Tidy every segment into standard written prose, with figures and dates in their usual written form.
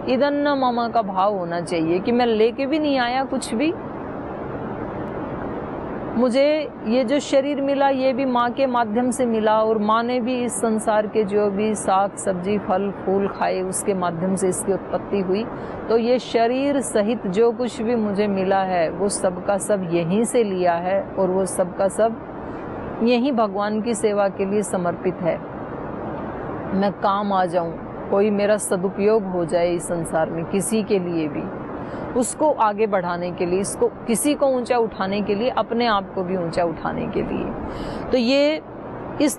इदन्न मम का भाव होना चाहिए कि मैं लेके भी नहीं आया कुछ भी। मुझे ये जो शरीर मिला ये भी माँ के माध्यम से मिला, और माँ ने भी इस संसार के जो भी साग सब्जी फल फूल खाए उसके माध्यम से इसकी उत्पत्ति हुई। तो ये शरीर सहित जो कुछ भी मुझे मिला है वो सब का सब यहीं से लिया है, और वो सब का सब यहीं भगवान की सेवा के लिए समर्पित है। मैं काम आ जाऊं, कोई मेरा सदुपयोग हो जाए इस संसार में किसी के लिए भी, उसको आगे बढ़ाने के लिए, इसको किसी को ऊंचा उठाने के लिए, अपने आप को भी ऊंचा उठाने के लिए। तो ये इस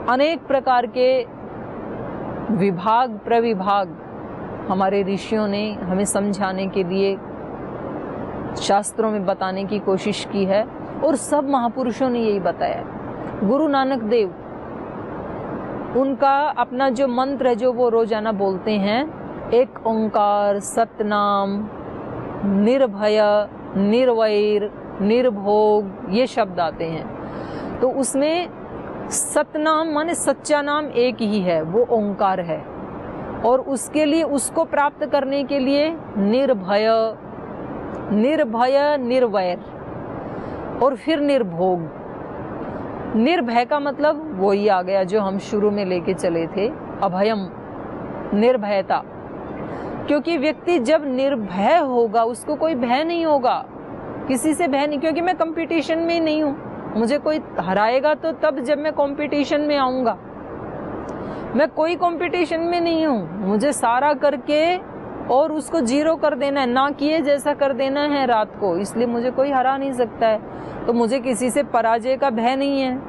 अनेक प्रकार के विभाग प्रविभाग हमारे ऋषियों ने हमें समझाने के लिए शास्त्रों में बताने की कोशिश की है, और सब महापुरुषों ने यही बताया। गुरु नानक देव, उनका अपना जो मंत्र है जो वो रोजाना बोलते हैं, एक ओंकार, सतनाम, निर्भय, निर्वैर, निर्भोग, ये शब्द आते हैं। तो उसमें सतनाम माने सच्चा नाम एक ही है, वो ओंकार है, और उसके लिए, उसको प्राप्त करने के लिए निर्भय, निर्भय, निर्वैर, और फिर निर्भोग। निर्भय का मतलब वही आ गया जो हम शुरू में लेके चले थे, अभयम, निर्भयता। क्योंकि व्यक्ति जब निर्भय होगा उसको कोई भय नहीं होगा, किसी से भय नहीं, क्योंकि मैं कंपटीशन में नहीं हूँ। मुझे कोई हराएगा तो तब जब मैं कंपटीशन में आऊंगा, मैं कोई कंपटीशन में नहीं हूँ। मुझे सारा करके और उसको जीरो कर देना है, ना किए जैसा कर देना है रात को, इसलिए मुझे कोई हरा नहीं सकता है। तो मुझे किसी से पराजय का भय नहीं है,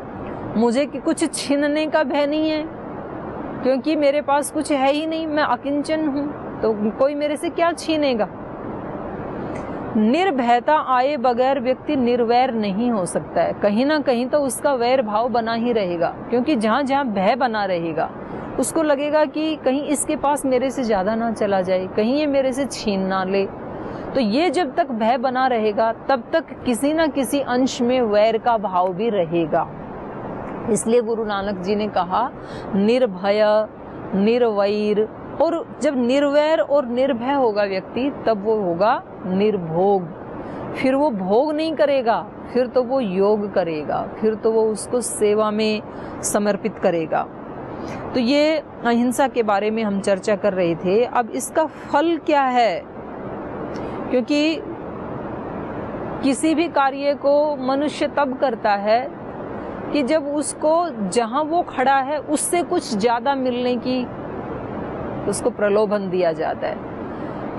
मुझे कुछ छीनने का भय नहीं है, क्योंकि मेरे पास कुछ है ही नहीं, मैं अकिंचन हूँ, तो कोई मेरे से क्या छीनेगा। निर्भयता आए बगैर व्यक्ति निर्वैर नहीं हो सकता है। कहीं ना कहीं तो उसका वैर भाव बना ही रहेगा, क्योंकि जहाँ जहाँ भय बना रहेगा उसको लगेगा कि कहीं इसके पास मेरे से ज्यादा ना चला जाए, कहीं ये मेरे से छीन ना ले। तो ये जब तक भय बना रहेगा तब तक किसी ना किसी अंश में वैर का भाव भी रहेगा। इसलिए गुरु नानक जी ने कहा निर्भय, निर्वैर, और जब निर्वैर और निर्भय होगा व्यक्ति तब वो होगा निर्भोग। फिर वो भोग नहीं करेगा, फिर तो वो योग करेगा, फिर तो वो उसको सेवा में समर्पित करेगा। तो ये अहिंसा के बारे में हम चर्चा कर रहे थे। अब इसका फल क्या है, क्योंकि किसी भी कार्य को मनुष्य तब करता है कि जब उसको जहां वो खड़ा है उससे कुछ ज्यादा मिलने की उसको प्रलोभन दिया जाता है।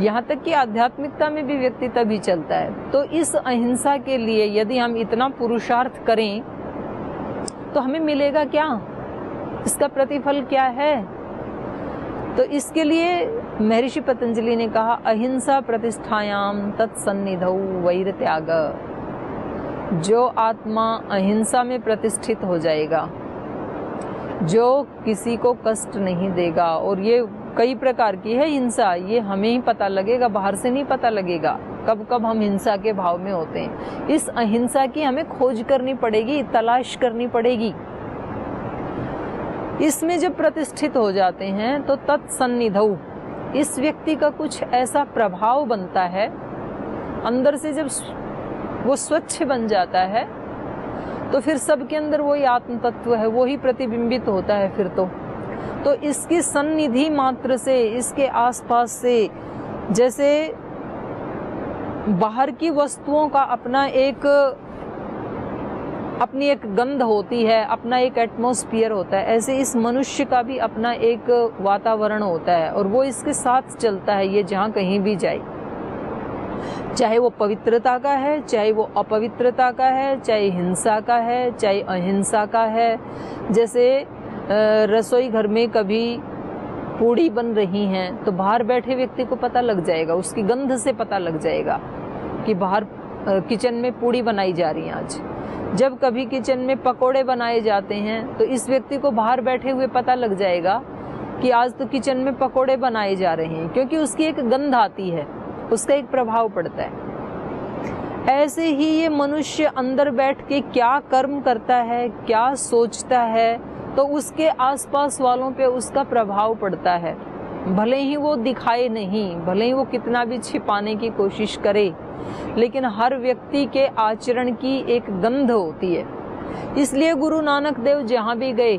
यहाँ तक कि आध्यात्मिकता में भी व्यक्ति तभी चलता है। तो इस अहिंसा के लिए यदि हम इतना पुरुषार्थ करें तो हमें मिलेगा क्या, इसका प्रतिफल क्या है। तो इसके लिए महर्षि पतंजलि ने कहा अहिंसा प्रतिष्ठायाम तत्सन्निधौ वैर त्याग। जो आत्मा अहिंसा में प्रतिष्ठित हो जाएगा, जो किसी को कष्ट नहीं देगा, और ये कई प्रकार की है हिंसा, ये हमें ही पता लगेगा, बाहर से नहीं पता लगेगा कब कब हम हिंसा के भाव में होते हैं। इस अहिंसा की हमें खोज करनी पड़ेगी, तलाश करनी पड़ेगी। इसमें जब प्रतिष्ठित हो जाते हैं तो तत्सन्निधौ, इस व्यक्ति का कुछ ऐसा प्रभाव बनता है अंदर से, जब वो स्वच्छ बन जाता है तो फिर सबके अंदर वही आत्म तत्व है, वही प्रतिबिंबित होता है फिर तो इसकी सन्निधि मात्र से, इसके आसपास से, जैसे बाहर की वस्तुओं का अपनी एक गंध होती है, अपना एक एटमॉस्फेयर होता है, ऐसे इस मनुष्य का भी अपना एक वातावरण होता है, और वो इसके साथ चलता है। ये जहाँ कहीं भी जाए, चाहे वो पवित्रता का है, चाहे वो अपवित्रता का है, चाहे हिंसा का है, चाहे अहिंसा का है। जैसे रसोई घर में कभी पूड़ी बन रही हैं तो बाहर बैठे व्यक्ति को पता लग जाएगा, उसकी गंध से पता लग जाएगा कि बाहर किचन में पूड़ी बनाई जा रही है आज। जब कभी किचन में पकोड़े बनाए जाते हैं तो इस व्यक्ति को बाहर बैठे हुए पता लग जाएगा कि आज तो किचन में पकोड़े बनाए जा रहे हैं, क्योंकि उसकी एक गंध आती है, उसका एक प्रभाव पड़ता है। ऐसे ही ये मनुष्य अंदर बैठ के क्या कर्म करता है, क्या सोचता है, तो उसके आसपास वालों पे उसका प्रभाव पड़ता है। भले ही वो दिखाए नहीं, भले ही वो कितना भी छिपाने की कोशिश करे, लेकिन हर व्यक्ति के आचरण की एक गंध होती है। इसलिए गुरु नानक देव जहाँ भी गए,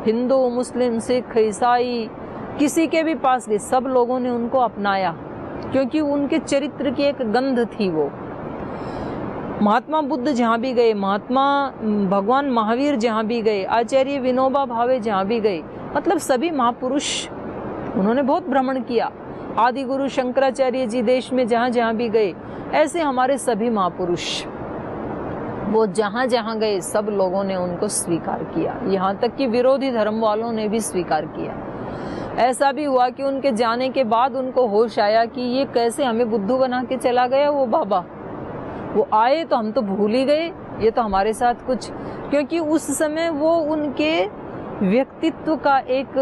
हिंदू, मुस्लिम, सिख, ईसाई, किसी के भी पास गए, सब लोगों ने उनको अपनाया, क्योंकि उनके चरित्र की एक गंध थी वो। महात्मा बुद्ध जहाँ भी गए, महात्मा भगवान महावीर जहाँ भी गए, आचार्य विनोबा भावे जहाँ भी गए, मतलब सभी महापुरुष, उन्होंने बहुत भ्रमण किया। आदि गुरु शंकराचार्य जी देश में जहाँ जहाँ भी गए, ऐसे हमारे सभी महापुरुष, वो जहाँ जहाँ गए सब लोगों ने उनको स्वीकार किया, यहाँ तक कि विरोधी धर्म वालों ने भी स्वीकार किया। ऐसा भी हुआ कि उनके जाने के बाद उनको होश आया कि ये कैसे हमें बुद्धू बना के चला गया वो बाबा, वो आए तो हम तो भूल ही गए, ये तो हमारे साथ कुछ, क्योंकि उस समय वो उनके व्यक्तित्व का एक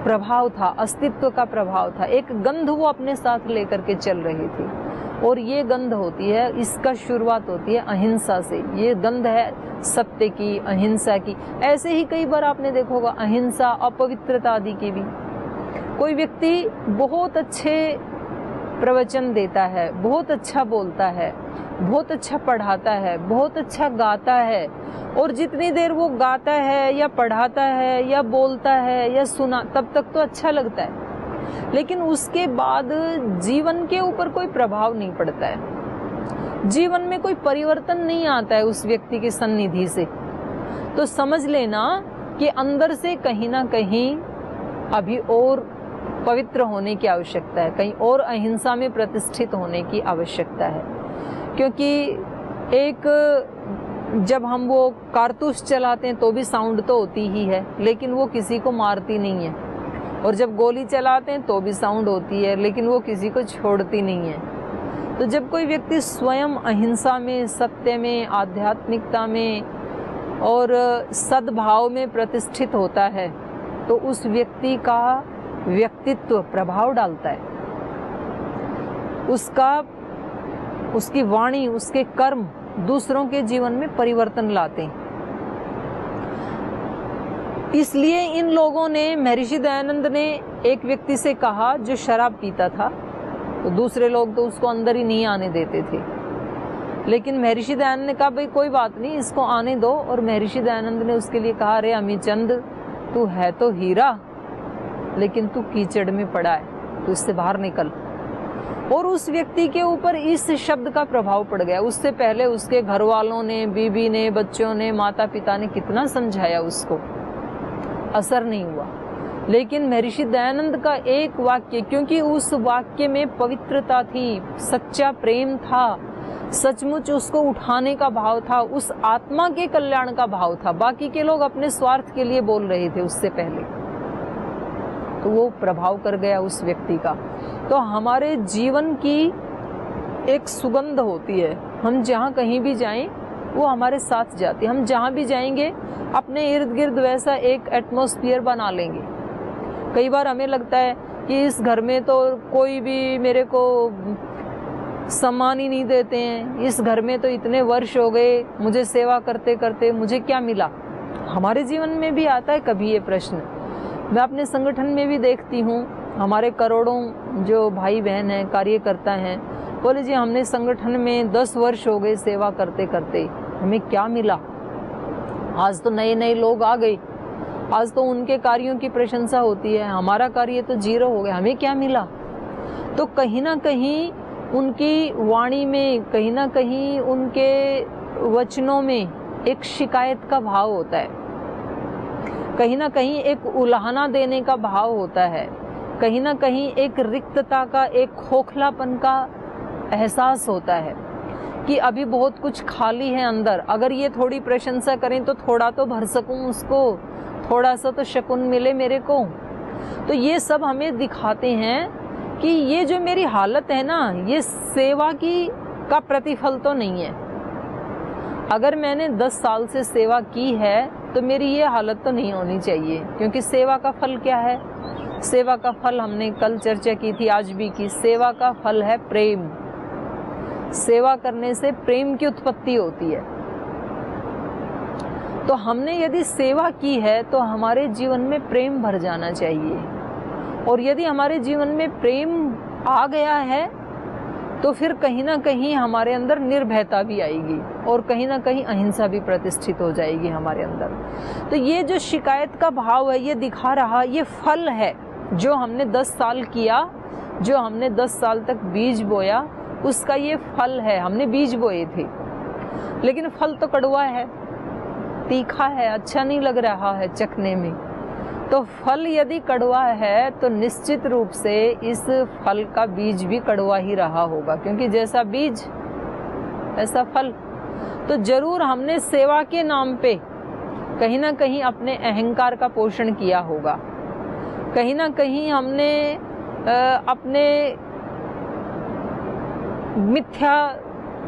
प्रभाव था, अस्तित्व का प्रभाव था, एक गंध वो अपने साथ लेकर के चल रही थी। और ये गंध होती है, इसका शुरुआत होती है अहिंसा से। ये गंध है सत्य की, अहिंसा की। ऐसे ही कई बार आपने देखा होगा अहिंसा, अपवित्रता आदि की भी। कोई व्यक्ति बहुत अच्छे प्रवचन देता है, बहुत अच्छा बोलता है, बहुत अच्छा पढ़ाता है, बहुत अच्छा गाता है, और जितनी देर वो गाता है या पढ़ाता है या बोलता है या सुना, तब तक तो अच्छा लगता है, लेकिन उसके बाद जीवन के ऊपर कोई प्रभाव नहीं पड़ता है, जीवन में कोई परिवर्तन नहीं आता है उस व्यक्ति की सन्निधि से, तो समझ लेना कि अंदर से कहीं ना कहीं अभी और पवित्र होने की आवश्यकता है, कहीं और अहिंसा में प्रतिष्ठित होने की आवश्यकता है। क्योंकि एक जब हम वो कारतूस चलाते हैं तो भी साउंड तो होती ही है, लेकिन वो किसी को मारती नहीं है, और जब गोली चलाते हैं तो भी साउंड होती है, लेकिन वो किसी को छोड़ती नहीं है। तो जब कोई व्यक्ति स्वयं अहिंसा में, सत्य में, आध्यात्मिकता में और सद्भाव में प्रतिष्ठित होता है, तो उस व्यक्ति का व्यक्तित्व प्रभाव डालता है, उसकी वाणी, उसके कर्म दूसरों के जीवन में परिवर्तन लाते हैं। इसलिए इन लोगों ने, महर्षि दयानंद ने एक व्यक्ति से कहा जो शराब पीता था, तो दूसरे लोग तो उसको अंदर ही नहीं आने देते थे, लेकिन महर्षि दयानंद ने कहा भाई कोई बात नहीं, इसको आने दो। और महर्षि दयानंद ने उसके लिए कहा, अरे अमीचंद, तू है तो हीरा, लेकिन तू कीचड़ में पड़ा है, तो इससे बाहर निकल। और उस व्यक्ति के ऊपर इस शब्द का प्रभाव पड़ गया। उससे पहले उसके घर वालों ने, बीबी ने, बच्चों ने, माता पिता ने कितना समझाया उसको, असर नहीं हुआ। लेकिन महर्षि दयानंद का एक वाक्य, क्योंकि उस वाक्य में पवित्रता थी, सच्चा प्रेम था, सचमुच उसको उठाने का भाव था, उस आत्मा के कल्याण का भाव था। बाकी के लोग अपने स्वार्थ के लिए बोल रहे थे उससे पहले, तो वो प्रभाव कर गया उस व्यक्ति का। तो हमारे जीवन की एक सुगंध होती है, हम जहाँ कहीं भी जाएं वो हमारे साथ जाती है। हम जहाँ भी जाएंगे अपने इर्द गिर्द वैसा एक एटमॉस्फेयर बना लेंगे। कई बार हमें लगता है कि इस घर में तो कोई भी मेरे को सम्मान ही नहीं देते हैं, इस घर में तो इतने वर्ष हो गए मुझे सेवा करते करते, मुझे क्या मिला। हमारे जीवन में भी आता है कभी ये प्रश्न। मैं अपने संगठन में भी देखती हूँ, हमारे करोड़ों जो भाई बहन हैं, कार्यकर्ता हैं, बोले जी हमने संगठन में 10 वर्ष हो गए सेवा करते करते, हमें क्या मिला। आज तो नए नए लोग आ गए, आज तो उनके कार्यों की प्रशंसा होती है, हमारा कार्य तो जीरो हो गया, हमें क्या मिला। तो कहीं ना कहीं उनकी वाणी में, कहीं ना कहीं उनके वचनों में एक शिकायत का भाव होता है, कहीं ना कहीं एक उलाहना देने का भाव होता है, कहीं ना कहीं एक रिक्तता का, एक खोखलापन का एहसास होता है कि अभी बहुत कुछ खाली है अंदर। अगर ये थोड़ी प्रशंसा करें तो थोड़ा तो भर सकूं उसको, थोड़ा सा तो शकुन मिले मेरे को। तो ये सब हमें दिखाते हैं कि ये जो मेरी हालत है ना, ये सेवा की का प्रतिफल तो नहीं है। अगर मैंने 10 साल से सेवा की है तो मेरी ये हालत तो नहीं होनी चाहिए, क्योंकि सेवा का फल क्या है। सेवा का फल हमने कल चर्चा की थी, आज भी की। सेवा का फल है प्रेम। सेवा करने से प्रेम की उत्पत्ति होती है। तो हमने यदि सेवा की है तो हमारे जीवन में प्रेम भर जाना चाहिए। और यदि हमारे जीवन में प्रेम आ गया है तो फिर कहीं ना कहीं हमारे अंदर निर्भयता भी आएगी और कहीं ना कहीं अहिंसा भी प्रतिष्ठित हो जाएगी हमारे अंदर। तो ये जो शिकायत का भाव है, ये दिखा रहा, ये फल है जो हमने 10 साल किया, जो हमने 10 साल तक बीज बोया, उसका ये फल है। हमने बीज बोए थे लेकिन फल तो कड़वा है, तीखा है, अच्छा नहीं लग रहा है चखने में। तो फल यदि कड़वा है तो निश्चित रूप से इस फल का बीज भी कड़वा ही रहा होगा, क्योंकि जैसा बीज ऐसा फल। तो जरूर हमने सेवा के नाम पे कहीं ना कहीं अपने अहंकार का पोषण किया होगा, कहीं ना कहीं हमने अपने मिथ्या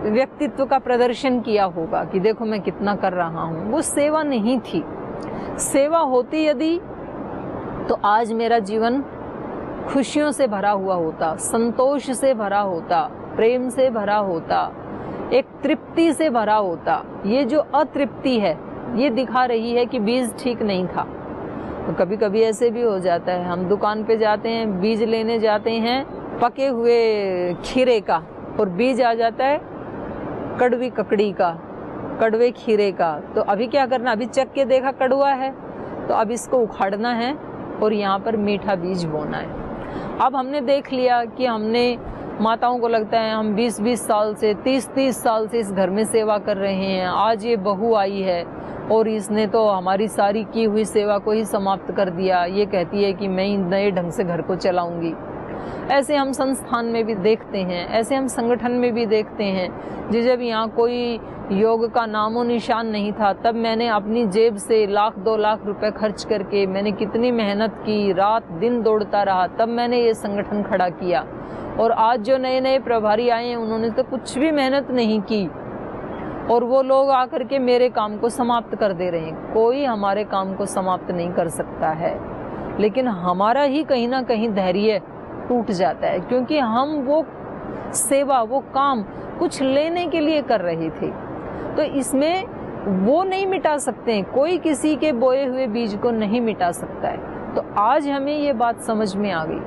व्यक्तित्व का प्रदर्शन किया होगा कि देखो मैं कितना कर रहा हूँ। वो सेवा नहीं थी। सेवा होती यदि तो आज मेरा जीवन खुशियों से भरा हुआ होता, संतोष से भरा होता, प्रेम से भरा होता, एक तृप्ति से भरा होता। ये जो अतृप्ति है ये दिखा रही है कि बीज ठीक नहीं था। तो कभी कभी ऐसे भी हो जाता है, हम दुकान पे जाते हैं, बीज लेने जाते हैं पके हुए खीरे का, और बीज आ जाता है कड़वी ककड़ी का, कड़वे खीरे का। तो अभी क्या करना, अभी चख के देखा कड़वा है तो अब इसको उखाड़ना है और यहाँ पर मीठा बीज बोना है। अब हमने देख लिया कि हमने, माताओं को लगता है हम 20-20 साल से, 30-30 साल से इस घर में सेवा कर रहे हैं, आज ये बहू आई है और इसने तो हमारी सारी की हुई सेवा को ही समाप्त कर दिया। ये कहती है कि मैं नए ढंग से घर को चलाऊंगी। ऐसे हम संस्थान में भी देखते हैं, ऐसे हम संगठन में भी देखते हैं। जब यहाँ कोई योग का नामो निशान नहीं था तब मैंने अपनी जेब से 1-2 लाख रुपए खर्च करके मैंने कितनी मेहनत की, रात दिन दौड़ता रहा, तब मैंने ये संगठन खड़ा किया। और आज जो नए नए प्रभारी आए हैं उन्होंने तो कुछ भी मेहनत नहीं की और वो लोग आकर के मेरे काम को समाप्त कर दे रहे हैं। कोई हमारे काम को समाप्त नहीं कर सकता है, लेकिन हमारा ही कहीं ना कहीं धैर्य टूट जाता है, क्योंकि हम वो सेवा, वो काम कुछ लेने के लिए कर रहे थे। तो इसमें वो नहीं मिटा सकते हैं, कोई किसी के बोए हुए बीज को नहीं मिटा सकता है। तो आज हमें ये बात समझ में आ गई।